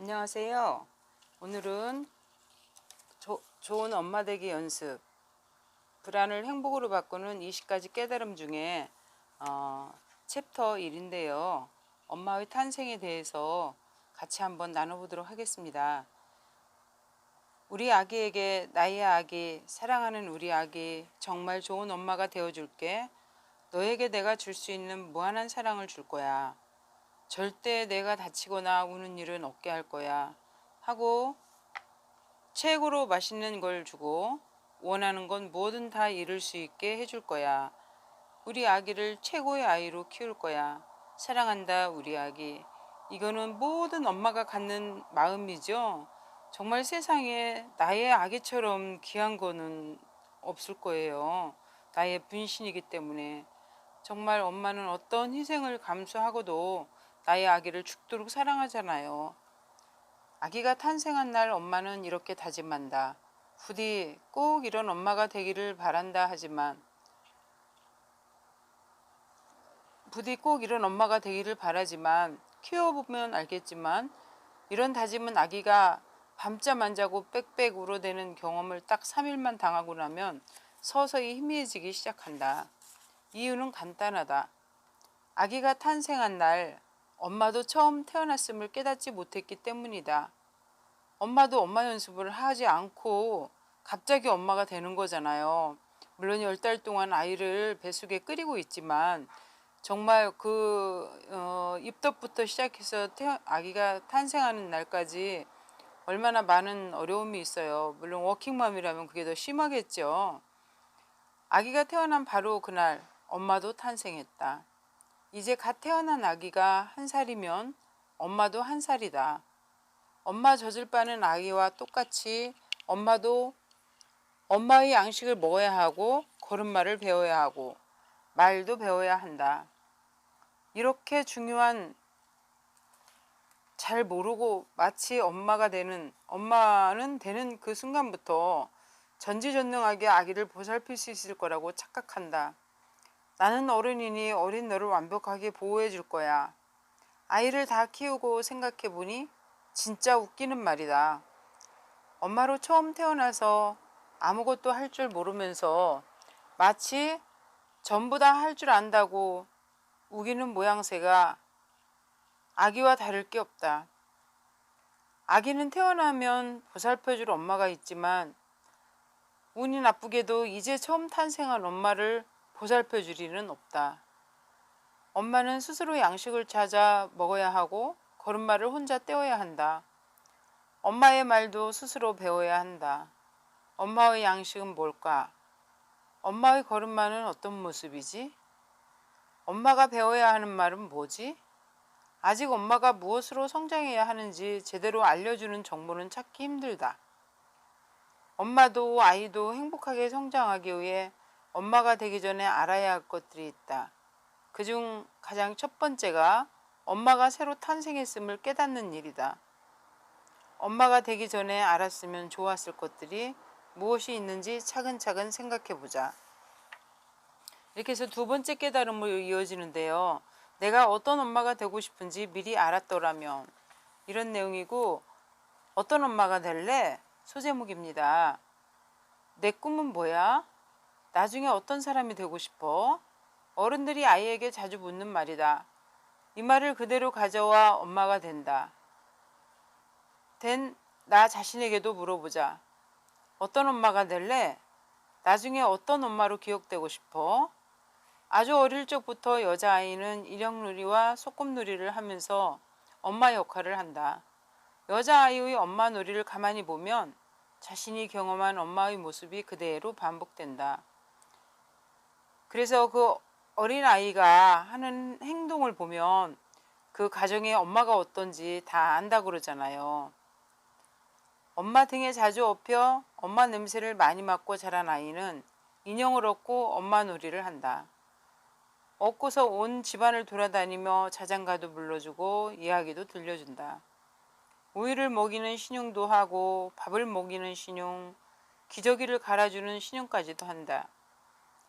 안녕하세요. 오늘은 좋은 엄마 되기 연습, 불안을 행복으로 바꾸는 20가지 깨달음 중에 챕터 1인데요. 엄마의 탄생에 대해서 같이 한번 나눠보도록 하겠습니다. 우리 아기에게 나의 아기, 사랑하는 우리 아기, 정말 좋은 엄마가 되어줄게. 너에게 내가 줄 수 있는 무한한 사랑을 줄 거야. 절대 내가 다치거나 우는 일은 없게 할 거야. 하고 최고로 맛있는 걸 주고 원하는 건 뭐든 다 이룰 수 있게 해줄 거야. 우리 아기를 최고의 아이로 키울 거야. 사랑한다, 우리 아기. 이거는 모든 엄마가 갖는 마음이죠. 정말 세상에 나의 아기처럼 귀한 거는 없을 거예요. 나의 분신이기 때문에. 정말 엄마는 어떤 희생을 감수하고도 나의 아기를 죽도록 사랑하잖아요. 아기가 탄생한 날 엄마는 이렇게 다짐한다. 부디 꼭 이런 엄마가 되기를 바란다 하지만 부디 꼭 이런 엄마가 되기를 바라지만 키워보면 알겠지만 이런 다짐은 아기가 밤잠 안 자고 빽빽 울어대는 경험을 딱 3일만 당하고 나면 서서히 희미해지기 시작한다. 이유는 간단하다. 아기가 탄생한 날 엄마도 처음 태어났음을 깨닫지 못했기 때문이다. 엄마도 엄마 연습을 하지 않고 갑자기 엄마가 되는 거잖아요. 물론 10달 동안 아이를 뱃속에 끓이고 있지만 정말 입덧부터 시작해서 아기가 탄생하는 날까지 얼마나 많은 어려움이 있어요. 물론 워킹맘이라면 그게 더 심하겠죠. 아기가 태어난 바로 그날 엄마도 탄생했다. 이제 갓 태어난 아기가 1살이면 엄마도 1살이다. 엄마 젖을 빠는 아기와 똑같이 엄마도 엄마의 양식을 먹어야 하고 걸음마를 배워야 하고 말도 배워야 한다. 이렇게 중요한 잘 모르고 마치 엄마는 되는 그 순간부터 전지전능하게 아기를 보살필 수 있을 거라고 착각한다. 나는 어른이니 어린 너를 완벽하게 보호해 줄 거야. 아이를 다 키우고 생각해 보니 진짜 웃기는 말이다. 엄마로 처음 태어나서 아무것도 할 줄 모르면서 마치 전부 다 할 줄 안다고 우기는 모양새가 아기와 다를 게 없다. 아기는 태어나면 보살펴줄 엄마가 있지만 운이 나쁘게도 이제 처음 탄생한 엄마를 보살펴줄 이는 없다. 엄마는 스스로 양식을 찾아 먹어야 하고 걸음마를 혼자 떼어야 한다. 엄마의 말도 스스로 배워야 한다. 엄마의 양식은 뭘까? 엄마의 걸음마는 어떤 모습이지? 엄마가 배워야 하는 말은 뭐지? 아직 엄마가 무엇으로 성장해야 하는지 제대로 알려주는 정보는 찾기 힘들다. 엄마도 아이도 행복하게 성장하기 위해 엄마가 되기 전에 알아야 할 것들이 있다. 그중 가장 첫 번째가 엄마가 새로 탄생했음을 깨닫는 일이다. 엄마가 되기 전에 알았으면 좋았을 것들이 무엇이 있는지 차근차근 생각해 보자. 이렇게 해서 두 번째 깨달음으로 이어지는데요. 내가 어떤 엄마가 되고 싶은지 미리 알았더라면, 이런 내용이고, 어떤 엄마가 될래? 소제목입니다. 내 꿈은 뭐야? 나중에 어떤 사람이 되고 싶어? 어른들이 아이에게 자주 묻는 말이다. 이 말을 그대로 가져와 엄마가 된다. 된 나 자신에게도 물어보자. 어떤 엄마가 될래? 나중에 어떤 엄마로 기억되고 싶어? 아주 어릴 적부터 여자아이는 일형놀이와 소꿉놀이를 하면서 엄마 역할을 한다. 여자아이의 엄마 놀이를 가만히 보면 자신이 경험한 엄마의 모습이 그대로 반복된다. 그래서 그 어린아이가 하는 행동을 보면 그 가정의 엄마가 어떤지 다 안다 그러잖아요. 엄마 등에 자주 업혀 엄마 냄새를 많이 맡고 자란 아이는 인형을 얻고 엄마 놀이를 한다. 얻고서 온 집안을 돌아다니며 자장가도 불러주고 이야기도 들려준다. 우유를 먹이는 신용도 하고 밥을 먹이는 신용, 기저귀를 갈아주는 신용까지도 한다.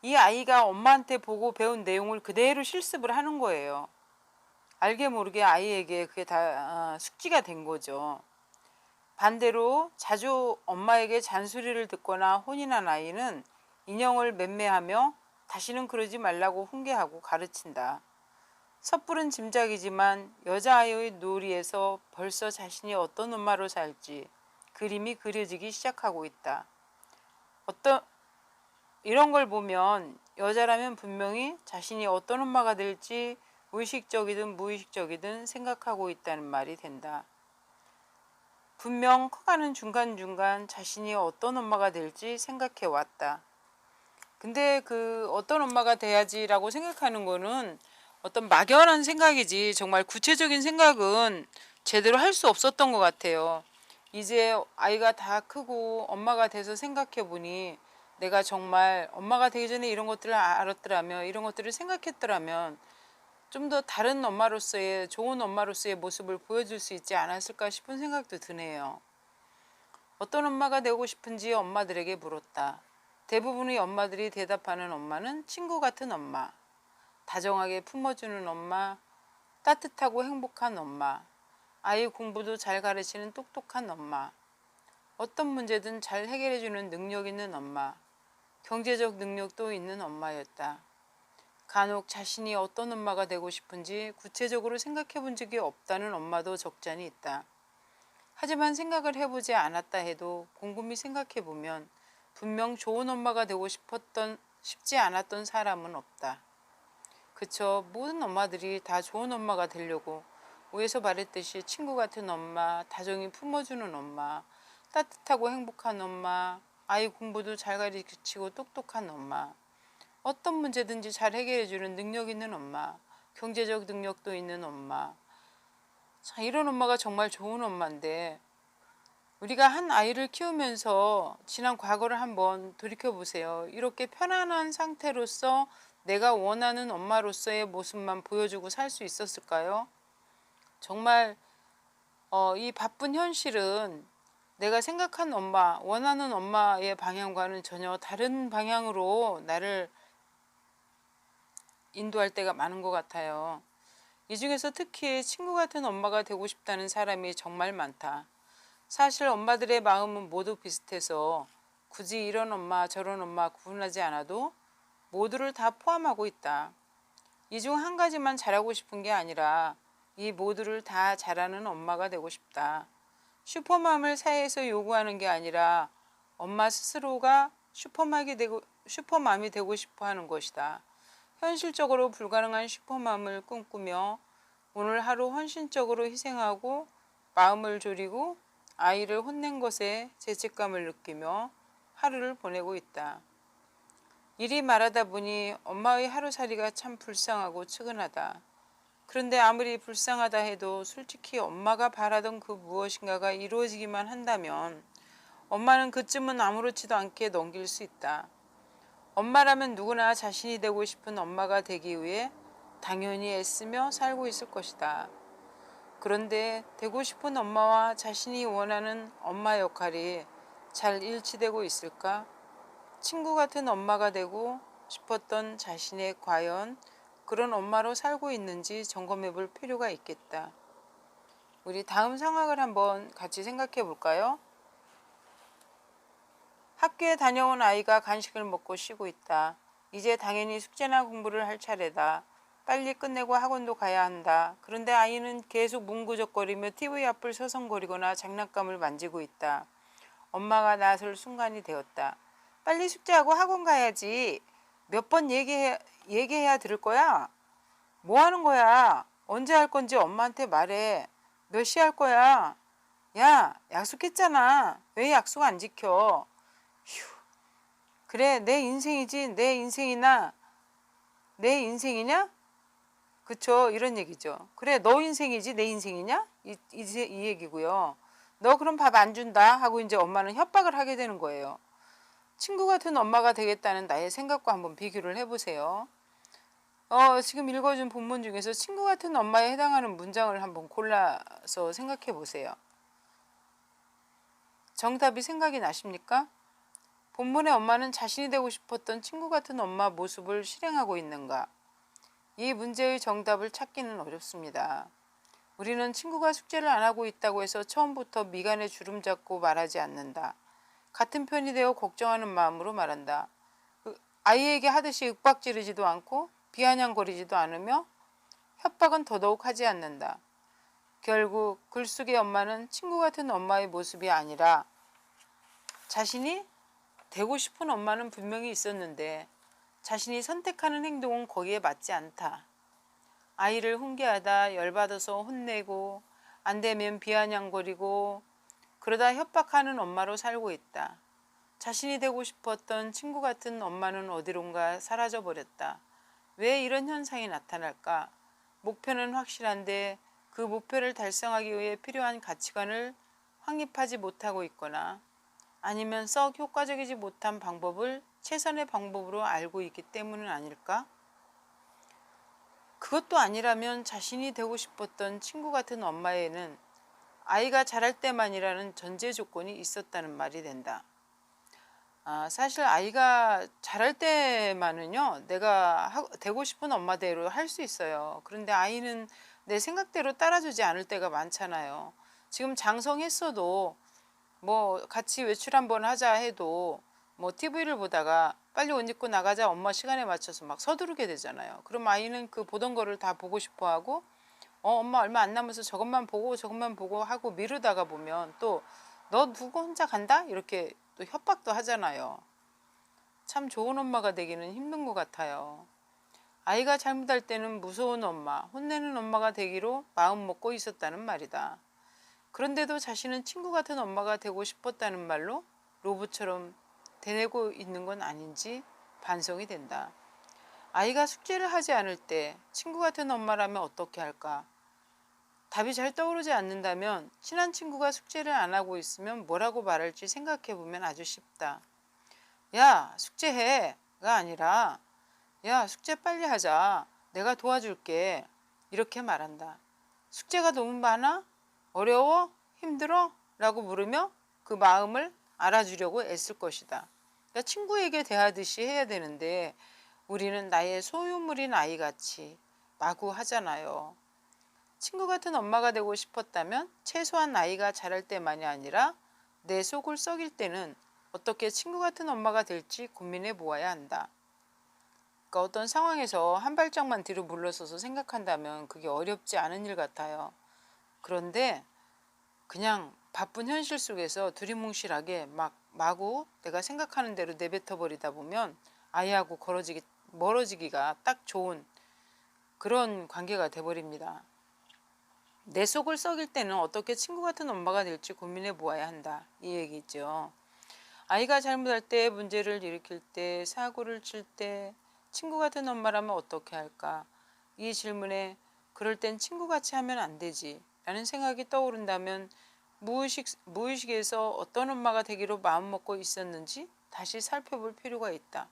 이 아이가 엄마한테 보고 배운 내용을 그대로 실습을 하는 거예요. 알게 모르게 아이에게 그게 다 숙지가 된 거죠. 반대로 자주 엄마에게 잔소리를 듣거나 혼이 난 아이는 인형을 맴매하며 다시는 그러지 말라고 훈계하고 가르친다. 섣부른 짐작이지만 여자아이의 놀이에서 벌써 자신이 어떤 엄마로 살지 그림이 그려지기 시작하고 있다. 이런 걸 보면 여자라면 분명히 자신이 어떤 엄마가 될지 의식적이든 무의식적이든 생각하고 있다는 말이 된다. 분명 커가는 중간중간 자신이 어떤 엄마가 될지 생각해 왔다. 근데 그 어떤 엄마가 돼야지라고 생각하는 거는 어떤 막연한 생각이지 정말 구체적인 생각은 제대로 할 수 없었던 것 같아요. 이제 아이가 다 크고 엄마가 돼서 생각해 보니 내가 정말 엄마가 되기 전에 이런 것들을 알았더라면, 이런 것들을 생각했더라면 좀 더 다른 엄마로서의, 좋은 엄마로서의 모습을 보여줄 수 있지 않았을까 싶은 생각도 드네요. 어떤 엄마가 되고 싶은지 엄마들에게 물었다. 대부분의 엄마들이 대답하는 엄마는 친구 같은 엄마, 다정하게 품어주는 엄마, 따뜻하고 행복한 엄마, 아이 공부도 잘 가르치는 똑똑한 엄마, 어떤 문제든 잘 해결해주는 능력 있는 엄마, 경제적 능력도 있는 엄마였다. 간혹 자신이 어떤 엄마가 되고 싶은지 구체적으로 생각해 본 적이 없다는 엄마도 적잖이 있다. 하지만 생각을 해보지 않았다 해도 곰곰이 생각해 보면 분명 좋은 엄마가 되고 싶지 않았던 사람은 없다. 그쵸. 모든 엄마들이 다 좋은 엄마가 되려고 위에서 말했듯이 친구 같은 엄마, 다정히 품어주는 엄마, 따뜻하고 행복한 엄마, 아이 공부도 잘 가르치고 똑똑한 엄마, 어떤 문제든지 잘 해결해주는 능력 있는 엄마, 경제적 능력도 있는 엄마. 자, 이런 엄마가 정말 좋은 엄마인데 우리가 한 아이를 키우면서 지난 과거를 한번 돌이켜보세요. 이렇게 편안한 상태로서 내가 원하는 엄마로서의 모습만 보여주고 살 수 있었을까요? 정말 이 바쁜 현실은 내가 생각한 엄마, 원하는 엄마의 방향과는 전혀 다른 방향으로 나를 인도할 때가 많은 것 같아요. 이 중에서 특히 친구 같은 엄마가 되고 싶다는 사람이 정말 많다. 사실 엄마들의 마음은 모두 비슷해서 굳이 이런 엄마 저런 엄마 구분하지 않아도 모두를 다 포함하고 있다. 이 중 한 가지만 잘하고 싶은 게 아니라 이 모두를 다 잘하는 엄마가 되고 싶다. 슈퍼맘을 사회에서 요구하는 게 아니라 엄마 스스로가 슈퍼맘이 되고 싶어 하는 것이다. 현실적으로 불가능한 슈퍼맘을 꿈꾸며 오늘 하루 헌신적으로 희생하고 마음을 졸이고 아이를 혼낸 것에 죄책감을 느끼며 하루를 보내고 있다. 이리 말하다 보니 엄마의 하루살이가 참 불쌍하고 측은하다. 그런데 아무리 불쌍하다 해도 솔직히 엄마가 바라던 그 무엇인가가 이루어지기만 한다면 엄마는 그쯤은 아무렇지도 않게 넘길 수 있다. 엄마라면 누구나 자신이 되고 싶은 엄마가 되기 위해 당연히 애쓰며 살고 있을 것이다. 그런데 되고 싶은 엄마와 자신이 원하는 엄마 역할이 잘 일치되고 있을까? 친구 같은 엄마가 되고 싶었던 자신의 과연 그런 엄마로 살고 있는지 점검해 볼 필요가 있겠다. 우리 다음 상황을 한번 같이 생각해 볼까요? 학교에 다녀온 아이가 간식을 먹고 쉬고 있다. 이제 당연히 숙제나 공부를 할 차례다. 빨리 끝내고 학원도 가야 한다. 그런데 아이는 계속 문구적거리며 TV 앞을 서성거리거나 장난감을 만지고 있다. 엄마가 나설 순간이 되었다. 빨리 숙제하고 학원 가야지. 몇 번 얘기해야 들을 거야? 뭐 하는 거야? 언제 할 건지 엄마한테 말해. 몇 시 할 거야? 야, 약속했잖아. 왜 약속 안 지켜? 휴. 그래, 내 인생이지. 내 인생이나 내 인생이냐? 그쵸, 이런 얘기죠. 그래, 너 인생이지 내 인생이냐? 이 얘기고요. 너 그럼 밥 안 준다 하고 이제 엄마는 협박을 하게 되는 거예요. 친구 같은 엄마가 되겠다는 나의 생각과 한번 비교를 해보세요. 지금 읽어준 본문 중에서 친구 같은 엄마에 해당하는 문장을 한번 골라서 생각해 보세요. 정답이 생각이 나십니까? 본문의 엄마는 자신이 되고 싶었던 친구 같은 엄마 모습을 실행하고 있는가? 이 문제의 정답을 찾기는 어렵습니다. 우리는 친구가 숙제를 안 하고 있다고 해서 처음부터 미간에 주름 잡고 말하지 않는다. 같은 편이 되어 걱정하는 마음으로 말한다. 아이에게 하듯이 윽박지르지도 않고 비아냥거리지도 않으며 협박은 더더욱 하지 않는다. 결국 글숙의 엄마는 친구 같은 엄마의 모습이 아니라 자신이 되고 싶은 엄마는 분명히 있었는데 자신이 선택하는 행동은 거기에 맞지 않다. 아이를 훈계하다 열받아서 혼내고 안 되면 비아냥거리고 그러다 협박하는 엄마로 살고 있다. 자신이 되고 싶었던 친구 같은 엄마는 어디론가 사라져버렸다. 왜 이런 현상이 나타날까? 목표는 확실한데 그 목표를 달성하기 위해 필요한 가치관을 확립하지 못하고 있거나 아니면 썩 효과적이지 못한 방법을 최선의 방법으로 알고 있기 때문은 아닐까? 그것도 아니라면 자신이 되고 싶었던 친구 같은 엄마에는 아이가 자랄 때만이라는 전제 조건이 있었다는 말이 된다. 사실 아이가 자랄 때만은요, 내가 되고 싶은 엄마대로 할 수 있어요. 그런데 아이는 내 생각대로 따라주지 않을 때가 많잖아요. 지금 장성했어도 뭐 같이 외출 한번 하자 해도 뭐 TV를 보다가 빨리 옷 입고 나가자 엄마 시간에 맞춰서 막 서두르게 되잖아요. 그럼 아이는 그 보던 거를 다 보고 싶어 하고 엄마 얼마 안 남아서 저것만 보고 하고 미루다가 보면 또 너 누구 혼자 간다? 이렇게 또 협박도 하잖아요. 참 좋은 엄마가 되기는 힘든 것 같아요. 아이가 잘못할 때는 무서운 엄마, 혼내는 엄마가 되기로 마음 먹고 있었다는 말이다. 그런데도 자신은 친구 같은 엄마가 되고 싶었다는 말로 로봇처럼 되뇌고 있는 건 아닌지 반성이 된다. 아이가 숙제를 하지 않을 때 친구 같은 엄마라면 어떻게 할까? 답이 잘 떠오르지 않는다면 친한 친구가 숙제를 안 하고 있으면 뭐라고 말할지 생각해 보면 아주 쉽다. 야, 숙제해가 아니라 야, 숙제 빨리 하자. 내가 도와줄게. 이렇게 말한다. 숙제가 너무 많아? 어려워? 힘들어? 라고 물으며 그 마음을 알아주려고 애쓸 것이다. 그러니까 친구에게 대하듯이 해야 되는데 우리는 나의 소유물인 아이같이 마구 하잖아요. 친구 같은 엄마가 되고 싶었다면 최소한 아이가 자랄 때만이 아니라 내 속을 썩일 때는 어떻게 친구 같은 엄마가 될지 고민해 보아야 한다. 그러니까 어떤 상황에서 한 발짝만 뒤로 물러서서 생각한다면 그게 어렵지 않은 일 같아요. 그런데 그냥 바쁜 현실 속에서 두리뭉실하게 막 마구 내가 생각하는 대로 내뱉어 버리다 보면 아이하고 멀어지기가 딱 좋은 그런 관계가 돼버립니다. 내 속을 썩일 때는 어떻게 친구 같은 엄마가 될지 고민해 보아야 한다. 이 얘기죠. 아이가 잘못할 때, 문제를 일으킬 때, 사고를 칠 때 친구 같은 엄마라면 어떻게 할까? 이 질문에 그럴 땐 친구같이 하면 안 되지 라는 생각이 떠오른다면 무의식에서 어떤 엄마가 되기로 마음먹고 있었는지 다시 살펴볼 필요가 있다.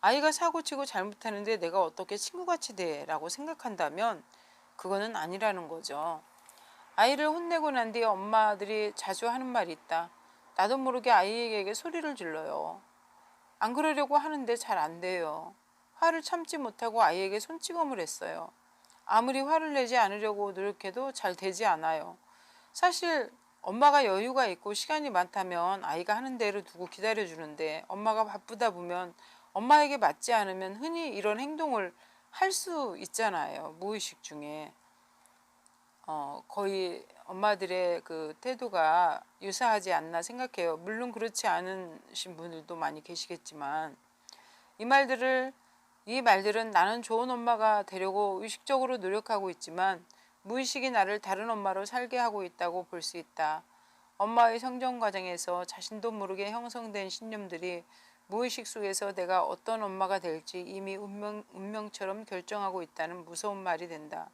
아이가 사고치고 잘못하는데 내가 어떻게 친구같이 돼? 라고 생각한다면 그거는 아니라는 거죠. 아이를 혼내고 난 뒤에 엄마들이 자주 하는 말이 있다. 나도 모르게 아이에게 소리를 질러요. 안 그러려고 하는데 잘 안 돼요. 화를 참지 못하고 아이에게 손찌검을 했어요. 아무리 화를 내지 않으려고 노력해도 잘 되지 않아요. 사실 엄마가 여유가 있고 시간이 많다면 아이가 하는 대로 두고 기다려주는데 엄마가 바쁘다 보면 엄마에게 맞지 않으면 흔히 이런 행동을 할 수 있잖아요. 무의식 중에. 거의 엄마들의 그 태도가 유사하지 않나 생각해요. 물론 그렇지 않으신 분들도 많이 계시겠지만 이 말들은 나는 좋은 엄마가 되려고 의식적으로 노력하고 있지만 무의식이 나를 다른 엄마로 살게 하고 있다고 볼 수 있다. 엄마의 성장 과정에서 자신도 모르게 형성된 신념들이 무의식 속에서 내가 어떤 엄마가 될지 이미 운명처럼 결정하고 있다는 무서운 말이 된다.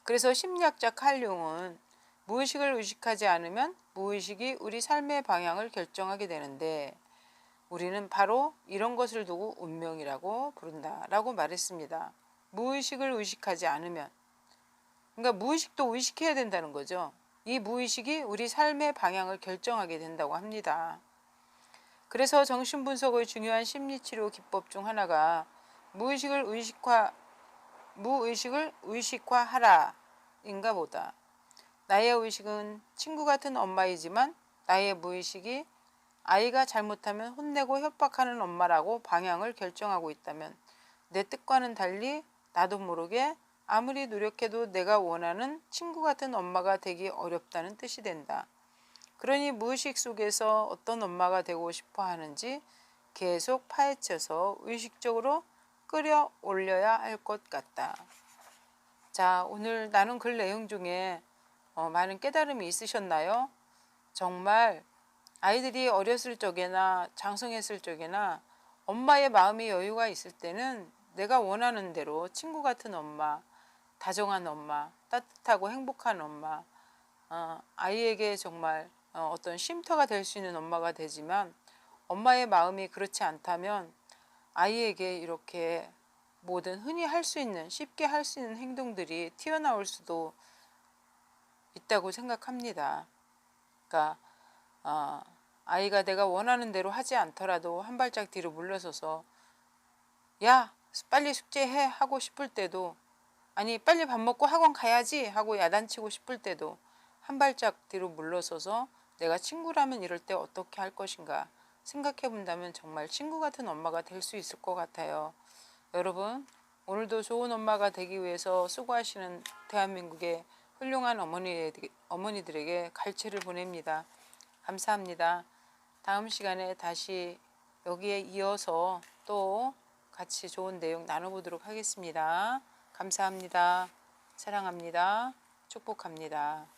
그래서 심리학자 칼 융은 무의식을 의식하지 않으면 무의식이 우리 삶의 방향을 결정하게 되는데 우리는 바로 이런 것을 두고 운명이라고 부른다라고 말했습니다. 무의식을 의식하지 않으면 그러니까 무의식도 의식해야 된다는 거죠. 이 무의식이 우리 삶의 방향을 결정하게 된다고 합니다. 그래서 정신분석의 중요한 심리치료 기법 중 하나가 무의식을 무의식을 의식화하라 인가 보다. 나의 의식은 친구 같은 엄마이지만 나의 무의식이 아이가 잘못하면 혼내고 협박하는 엄마라고 방향을 결정하고 있다면 내 뜻과는 달리 나도 모르게 아무리 노력해도 내가 원하는 친구 같은 엄마가 되기 어렵다는 뜻이 된다. 그러니 무의식 속에서 어떤 엄마가 되고 싶어 하는지 계속 파헤쳐서 의식적으로 끌어올려야 할 것 같다. 자, 오늘 나눈 글 내용 중에 많은 깨달음이 있으셨나요? 정말 아이들이 어렸을 적에나 장성했을 적에나 엄마의 마음의 여유가 있을 때는 내가 원하는 대로 친구 같은 엄마, 다정한 엄마, 따뜻하고 행복한 엄마, 아이에게 정말 어떤 쉼터가 될 수 있는 엄마가 되지만 엄마의 마음이 그렇지 않다면 아이에게 이렇게 뭐든 흔히 할 수 있는, 쉽게 할 수 있는 행동들이 튀어나올 수도 있다고 생각합니다. 그러니까 아이가 내가 원하는 대로 하지 않더라도 한 발짝 뒤로 물러서서 야 빨리 숙제해 하고 싶을 때도, 아니 빨리 밥 먹고 학원 가야지 하고 야단치고 싶을 때도 한 발짝 뒤로 물러서서 내가 친구라면 이럴 때 어떻게 할 것인가 생각해 본다면 정말 친구 같은 엄마가 될 수 있을 것 같아요. 여러분, 오늘도 좋은 엄마가 되기 위해서 수고하시는 대한민국의 훌륭한 어머니들에게 갈채를 보냅니다. 감사합니다. 다음 시간에 다시 여기에 이어서 또 같이 좋은 내용 나눠보도록 하겠습니다. 감사합니다. 사랑합니다. 축복합니다.